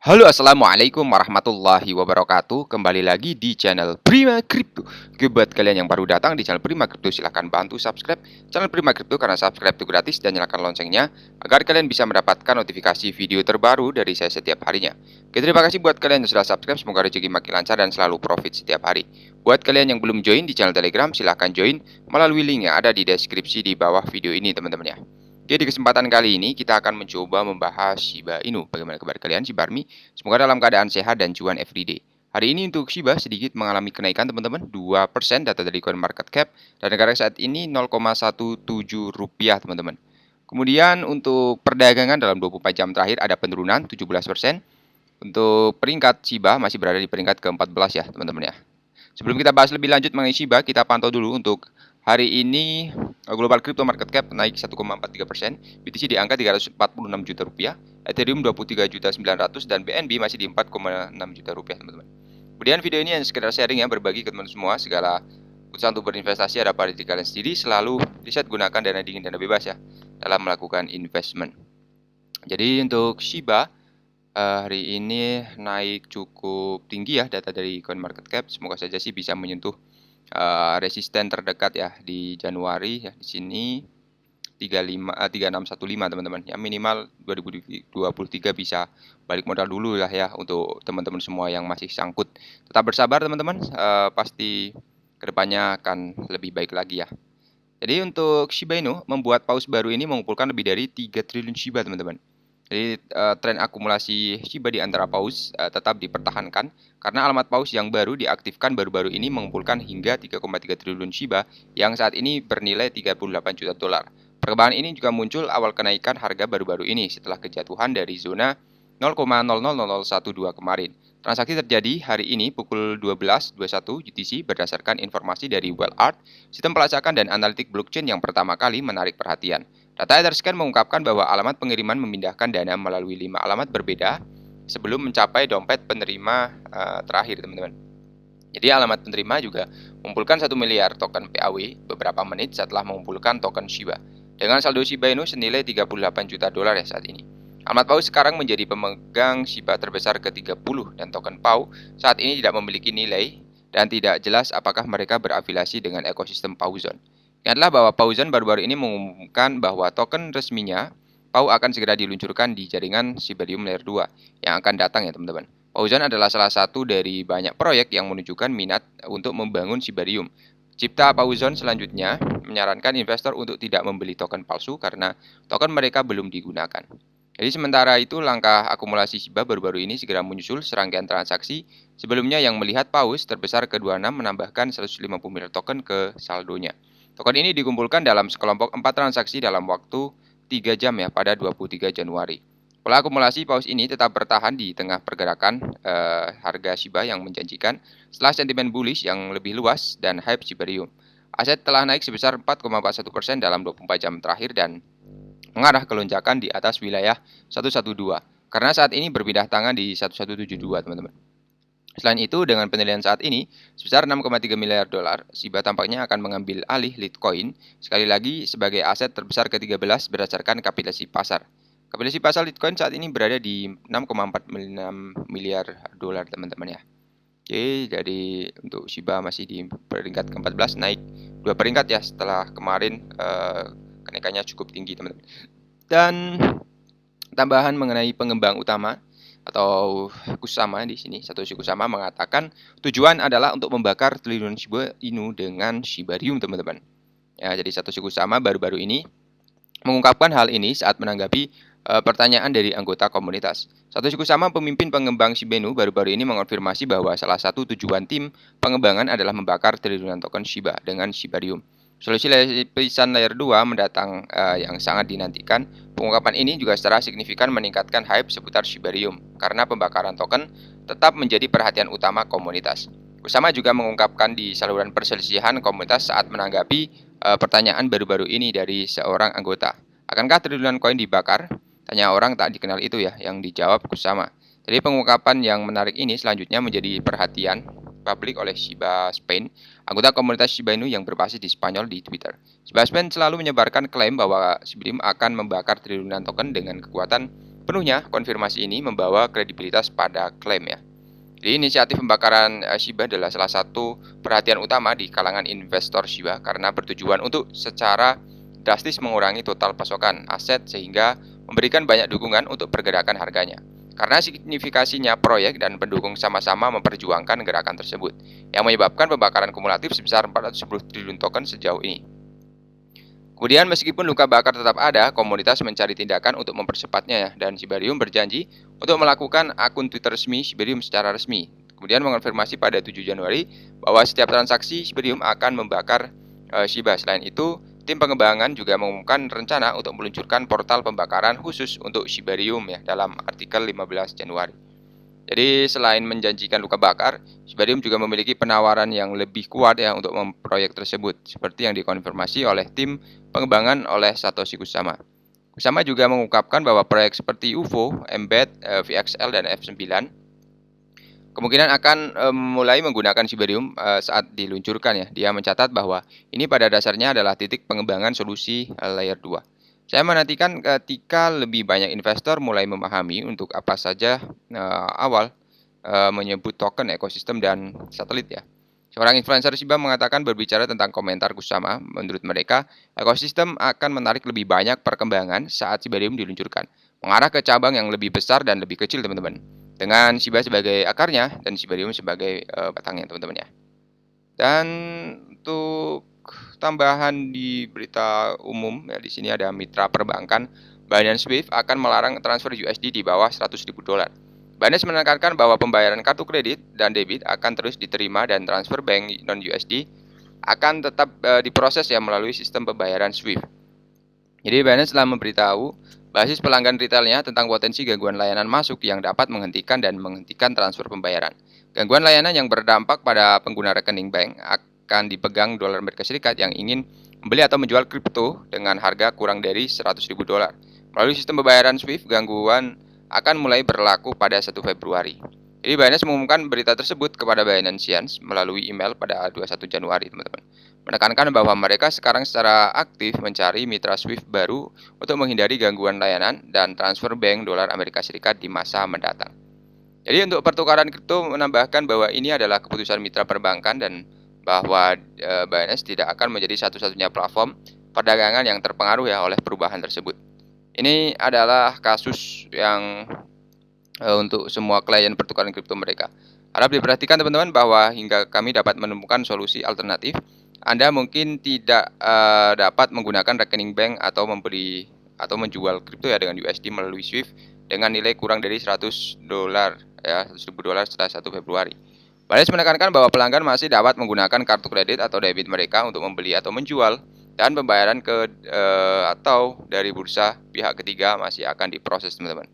Halo, assalamualaikum warahmatullahi wabarakatuh. Kembali lagi di channel Prima Crypto. Oke, buat kalian yang baru datang di channel Prima Crypto, silahkan bantu subscribe channel Prima Crypto karena subscribe itu gratis, dan nyalakan loncengnya agar kalian bisa mendapatkan notifikasi video terbaru dari saya setiap harinya. Oke, terima kasih buat kalian yang sudah subscribe. Semoga rezeki makin lancar dan selalu profit setiap hari. Buat kalian yang belum join di channel Telegram, silahkan join melalui link yang ada di deskripsi di bawah video ini, teman-teman ya. Oke, di kesempatan kali ini kita akan mencoba membahas Shiba Inu. Bagaimana kabar kalian, Shiba Army? Semoga dalam keadaan sehat dan cuan everyday. Hari ini untuk Shiba sedikit mengalami kenaikan, teman-teman, 2% data dari CoinMarketCap, dan negara saat ini 0,17 rupiah, teman-teman. Kemudian untuk perdagangan dalam 24 jam terakhir ada penurunan 17%. Untuk peringkat Shiba masih berada di peringkat ke-14 ya, teman-teman ya. Sebelum kita bahas lebih lanjut mengenai Shiba, kita pantau dulu untuk hari ini global crypto market cap naik 1,43%, BTC di angka 346 juta rupiah, Ethereum 23 juta 900, dan BNB masih di 4,6 juta rupiah, teman-teman. Kemudian video ini hanya sekedar sharing ya, berbagi ke teman semua. Segala keputusan untuk berinvestasi ada pada diri kalian sendiri. Selalu riset, gunakan dana dingin, dana bebas ya dalam melakukan investment. Jadi untuk Shiba hari ini naik cukup tinggi ya data dari CoinMarketCap. Semoga saja sih bisa menyentuh resisten terdekat ya di Januari ya, di sini 3615, teman-teman. Ya minimal 2023 bisa balik modal dulu lah ya untuk teman-teman semua yang masih sangkut. Tetap bersabar, teman-teman. Pasti kedepannya akan lebih baik lagi ya. Jadi untuk Shiba Inu membuat paus baru ini mengumpulkan lebih dari 3 triliun Shiba, teman-teman. Jadi tren akumulasi Shiba di antara paus tetap dipertahankan karena alamat paus yang baru diaktifkan baru-baru ini mengumpulkan hingga 3,3 triliun Shiba yang saat ini bernilai 38 juta dolar. Perkembangan ini juga muncul awal kenaikan harga baru-baru ini setelah kejatuhan dari zona 0,000012 kemarin. Transaksi terjadi hari ini pukul 12.21 UTC berdasarkan informasi dari WellArt, sistem pelacakan dan analitik blockchain yang pertama kali menarik perhatian. Data Etherscan mengungkapkan bahwa alamat pengiriman memindahkan dana melalui 5 alamat berbeda sebelum mencapai dompet penerima terakhir, teman-teman. Jadi alamat penerima juga mengumpulkan 1 miliar token PAW beberapa menit setelah mengumpulkan token Shiba. Dengan saldo Shiba Inu senilai 38 juta dolar ya saat ini. Alamat PAW sekarang menjadi pemegang Shiba terbesar ke-30 dan token PAW saat ini tidak memiliki nilai dan tidak jelas apakah mereka berafiliasi dengan ekosistem PAWZone. Ingatlah bahwa Pauzon baru-baru ini mengumumkan bahwa token resminya PAU akan segera diluncurkan di jaringan Shibarium Layer 2 yang akan datang ya, teman-teman. Pauzon adalah salah satu dari banyak proyek yang menunjukkan minat untuk membangun Shibarium. Cipta Pauzon selanjutnya menyarankan investor untuk tidak membeli token palsu karena token mereka belum digunakan. Jadi sementara itu langkah akumulasi Shiba baru-baru ini segera menyusul serangkaian transaksi sebelumnya yang melihat paus terbesar ke-26 menambahkan 150 miliar token ke saldonya. Token ini dikumpulkan dalam sekelompok 4 transaksi dalam waktu 3 jam ya pada 23 Januari. Pola akumulasi paus ini tetap bertahan di tengah pergerakan harga Shiba yang menjanjikan setelah sentimen bullish yang lebih luas dan hype Shibarium. Aset telah naik sebesar 4,41% dalam 24 jam terakhir dan mengarah ke lonjakan di atas wilayah 112 karena saat ini berpindah tangan di 1172, teman-teman. Selain itu, dengan penilaian saat ini sebesar 6,3 miliar dolar, Shiba tampaknya akan mengambil alih Litecoin sekali lagi sebagai aset terbesar ke-13 berdasarkan kapitalisasi pasar. Kapitalisasi pasar Litecoin saat ini berada di 6,46 miliar dolar, teman-teman ya. Oke, jadi untuk Shiba masih di peringkat ke-14, naik 2 peringkat ya setelah kemarin kenaikannya cukup tinggi, teman-teman. Dan tambahan mengenai pengembang utama atau Kusama di sini, Satoshi Kusama mengatakan tujuan adalah untuk membakar triliunan Shiba Inu dengan Shibarium, teman-teman. Ya, jadi Satoshi Kusama baru-baru ini mengungkapkan hal ini saat menanggapi pertanyaan dari anggota komunitas. Satoshi Kusama, pemimpin pengembang Shiba Inu, baru-baru ini mengonfirmasi bahwa salah satu tujuan tim pengembangan adalah membakar triliunan token Shiba dengan Shibarium. Solusi lapisan layer 2 mendatang yang sangat dinantikan. Pengungkapan ini juga secara signifikan meningkatkan hype seputar Shibarium karena pembakaran token tetap menjadi perhatian utama komunitas. Kusama juga mengungkapkan di saluran perselisihan komunitas saat menanggapi pertanyaan baru-baru ini dari seorang anggota. Akankah triliunan koin dibakar? Tanya orang tak dikenal itu ya, yang dijawab Kusama. Jadi pengungkapan yang menarik ini selanjutnya menjadi perhatian publik oleh Shiba Spain, anggota komunitas Shiba Inu yang berbasis di Spanyol di Twitter. Shiba Spain selalu menyebarkan klaim bahwa Shibarium akan membakar triliunan token dengan kekuatan penuhnya konfirmasi ini membawa kredibilitas pada klaim ya. Jadi inisiatif pembakaran Shiba adalah salah satu perhatian utama di kalangan investor Shiba karena bertujuan untuk secara drastis mengurangi total pasokan aset sehingga memberikan banyak dukungan untuk pergerakan harganya. Karena signifikasinya proyek dan pendukung sama-sama memperjuangkan gerakan tersebut, yang menyebabkan pembakaran kumulatif sebesar 410 triliun token sejauh ini. Kemudian meskipun luka bakar tetap ada, komunitas mencari tindakan untuk mempercepatnya ya, dan Shibarium berjanji untuk melakukan akun Twitter resmi Shibarium secara resmi. Kemudian mengonfirmasi pada 7 Januari bahwa setiap transaksi Shibarium akan membakar Shiba. Selain itu, tim pengembangan juga mengumumkan rencana untuk meluncurkan portal pembakaran khusus untuk Shibarium ya dalam artikel 15 Januari. Jadi selain menjanjikan luka bakar, Shibarium juga memiliki penawaran yang lebih kuat ya untuk proyek tersebut, seperti yang dikonfirmasi oleh tim pengembangan oleh Satoshi Kusama. Kusama juga mengungkapkan bahwa proyek seperti UFO, Embed, VXL, dan F9 kemungkinan akan mulai menggunakan Shibarium saat diluncurkan ya. Dia mencatat bahwa ini pada dasarnya adalah titik pengembangan solusi layer 2. Saya menantikan ketika lebih banyak investor mulai memahami untuk apa saja awal menyebut token, ekosistem, dan satelit ya. Seorang influencer Shiba mengatakan berbicara tentang komentar Kusama, menurut mereka, ekosistem akan menarik lebih banyak perkembangan saat Shibarium diluncurkan, mengarah ke cabang yang lebih besar dan lebih kecil, teman-teman. Dengan Shiba sebagai akarnya dan Shibarium sebagai batangnya, teman-teman ya. Dan untuk tambahan di berita umum ya, di sini ada mitra perbankan Binance Swift akan melarang transfer USD di bawah $100.000. Binance menekankan bahwa pembayaran kartu kredit dan debit akan terus diterima dan transfer bank non USD akan tetap diproses ya melalui sistem pembayaran Swift. Jadi Binance telah memberitahu basis pelanggan retailnya tentang potensi gangguan layanan masuk yang dapat menghentikan transfer pembayaran. Gangguan layanan yang berdampak pada pengguna rekening bank akan dipegang dolar Amerika Serikat yang ingin membeli atau menjual kripto dengan harga kurang dari $100.000. Melalui sistem pembayaran Swift, gangguan akan mulai berlaku pada 1 Februari. Jadi Binance mengumumkan berita tersebut kepada Binanceans melalui email pada 21 Januari, teman-teman. Menekankan bahwa mereka sekarang secara aktif mencari mitra Swift baru untuk menghindari gangguan layanan dan transfer bank dolar Amerika Serikat di masa mendatang. Jadi untuk pertukaran kripto menambahkan bahwa ini adalah keputusan mitra perbankan dan bahwa Binance tidak akan menjadi satu-satunya platform perdagangan yang terpengaruh ya oleh perubahan tersebut. Ini adalah kasus yang untuk semua klien pertukaran kripto mereka. Harap diperhatikan teman-teman bahwa hingga kami dapat menemukan solusi alternatif, Anda mungkin tidak dapat menggunakan rekening bank atau membeli atau menjual kripto ya dengan USD melalui Swift dengan nilai kurang dari $100 ya, $100.000 setelah 1 Februari. Binance menekankan bahwa pelanggan masih dapat menggunakan kartu kredit atau debit mereka untuk membeli atau menjual dan pembayaran atau dari bursa pihak ketiga masih akan diproses, teman-teman.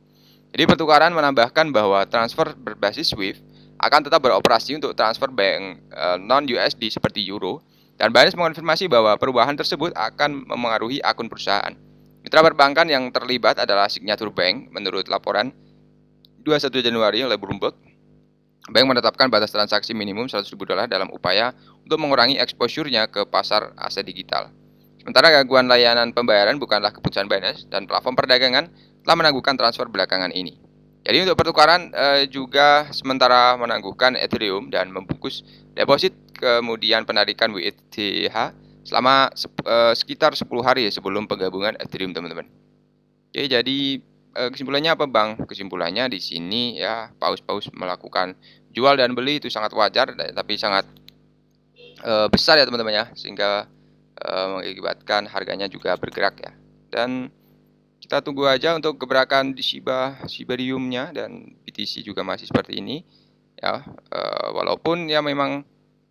Jadi pertukaran menambahkan bahwa transfer berbasis Swift akan tetap beroperasi untuk transfer bank non-USD seperti Euro, dan Binance mengonfirmasi bahwa perubahan tersebut akan memengaruhi akun perusahaan. Mitra perbankan yang terlibat adalah Signature Bank. Menurut laporan 21 Januari oleh Bloomberg, bank menetapkan batas transaksi minimum $100.000 dalam upaya untuk mengurangi exposure-nya ke pasar aset digital. Sementara gangguan layanan pembayaran bukanlah keputusan Binance dan platform perdagangan telah menangguhkan transfer belakangan ini. Jadi untuk pertukaran juga sementara menangguhkan Ethereum dan membungkus deposit kemudian penarikan WETH selama sekitar 10 hari sebelum penggabungan Ethereum, teman-teman. Oke, jadi kesimpulannya apa, Bang? Kesimpulannya di sini ya paus-paus melakukan jual dan beli itu sangat wajar tapi sangat besar ya teman-teman ya, sehingga mengakibatkan harganya juga bergerak ya. Dan kita tunggu aja untuk gebrakan di Shibarium-nya, dan BTC juga masih seperti ini ya, walaupun ya memang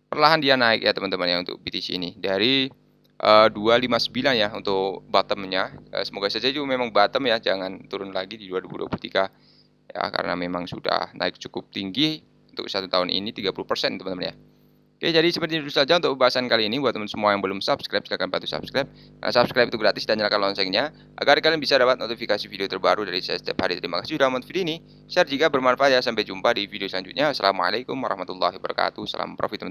perlahan dia naik ya teman-teman ya untuk BTC ini dari 259 ya untuk bottomnya. Semoga saja juga memang bottom ya, jangan turun lagi di 2023 ya, karena memang sudah naik cukup tinggi untuk 1 tahun ini 30% teman-teman ya. Oke, jadi seperti itu saja untuk pembahasan kali ini. Buat teman semua yang belum subscribe, silahkan bantu subscribe. Karena subscribe itu gratis dan nyalakan loncengnya agar kalian bisa dapat notifikasi video terbaru dari saya setiap hari. Terima kasih sudah menonton video ini. Share jika bermanfaat ya. Sampai jumpa di video selanjutnya. Assalamualaikum warahmatullahi wabarakatuh. Salam profit teman-teman.